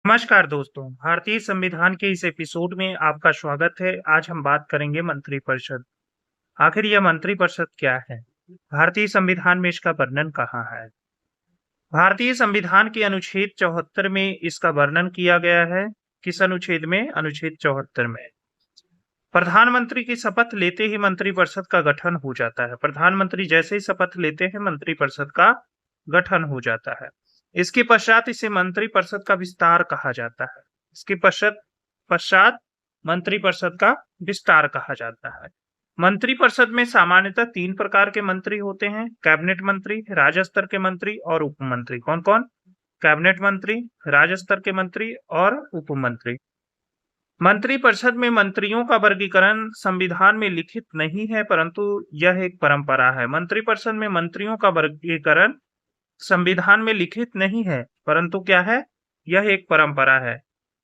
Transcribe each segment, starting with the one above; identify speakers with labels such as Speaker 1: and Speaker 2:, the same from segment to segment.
Speaker 1: नमस्कार दोस्तों, भारतीय संविधान के इस एपिसोड में आपका स्वागत है। आज हम बात करेंगे मंत्रिपरिषद। आखिर यह मंत्रिपरिषद क्या है? भारतीय संविधान में इसका वर्णन कहाँ है? भारतीय संविधान के अनुच्छेद 74 में इसका वर्णन किया गया है। किस अनुच्छेद में? अनुच्छेद 74 में। प्रधानमंत्री की शपथ लेते ही मंत्रिपरिषद का गठन हो जाता है। प्रधानमंत्री जैसे ही शपथ लेते हैं, मंत्रिपरिषद का गठन हो जाता है। इसके पश्चात इसे मंत्रिपरिषद का विस्तार कहा जाता है। इसके पश्चात मंत्रिपरिषद का विस्तार कहा जाता है। मंत्रिपरिषद में सामान्यतः 3 प्रकार के मंत्री होते हैं: कैबिनेट मंत्री, राज्य स्तर के मंत्री और उप मंत्री। कौन कौन? कैबिनेट मंत्री, राज्य स्तर के मंत्री और उप मंत्री। मंत्रिपरिषद में मंत्रियों का वर्गीकरण संविधान में लिखित नहीं है, परंतु यह एक परंपरा है। मंत्रिपरिषद में मंत्रियों का वर्गीकरण संविधान में लिखित नहीं है, परंतु क्या है? यह एक परंपरा है।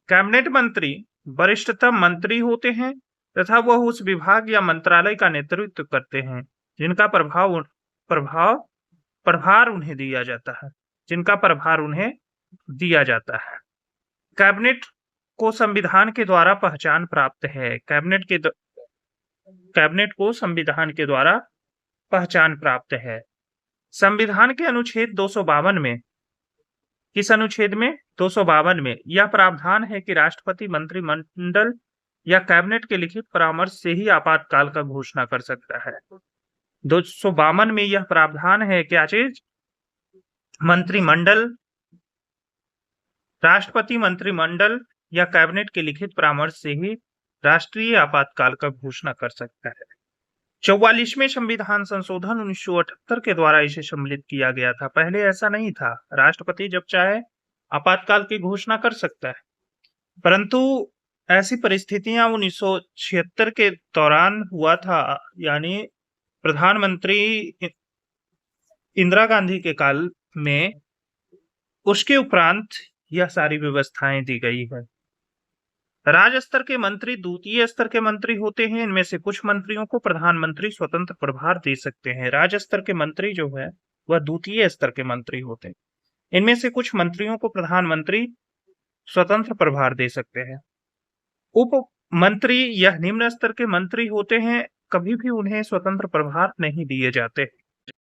Speaker 1: कैबिनेट मंत्री वरिष्ठतम मंत्री होते हैं तथा वह उस विभाग या मंत्रालय का नेतृत्व करते हैं जिनका प्रभार उन्हें दिया जाता है। कैबिनेट को संविधान के द्वारा पहचान प्राप्त है। कैबिनेट को संविधान के द्वारा पहचान प्राप्त है। संविधान के अनुच्छेद 252 में, किस अनुच्छेद में? 252 में यह प्रावधान है कि राष्ट्रपति मंत्रिमंडल या कैबिनेट के लिखित परामर्श से ही आपातकाल का घोषणा कर सकता है। 252 में यह प्रावधान है, क्या चीज? राष्ट्रपति मंत्रिमंडल या कैबिनेट के लिखित परामर्श से ही राष्ट्रीय आपातकाल का घोषणा कर सकता है। 44वें संविधान संशोधन 1978 के द्वारा इसे सम्मिलित किया गया था। पहले ऐसा नहीं था। राष्ट्रपति जब चाहे आपातकाल की घोषणा कर सकता है, परंतु ऐसी परिस्थितियां 1976 के दौरान हुआ था, यानी प्रधानमंत्री इंदिरा गांधी के काल में। उसके उपरांत यह सारी व्यवस्थाएं दी गई है। राज्य स्तर के मंत्री द्वितीय स्तर के मंत्री होते हैं। इनमें से कुछ मंत्रियों को प्रधानमंत्री स्वतंत्र प्रभार दे सकते हैं। राज्य स्तर के मंत्री जो है वह द्वितीय स्तर के मंत्री होते हैं। इनमें से कुछ मंत्रियों को प्रधानमंत्री स्वतंत्र प्रभार दे सकते हैं। उप मंत्री यह निम्न स्तर के मंत्री होते हैं, कभी भी उन्हें स्वतंत्र प्रभार नहीं दिए जाते।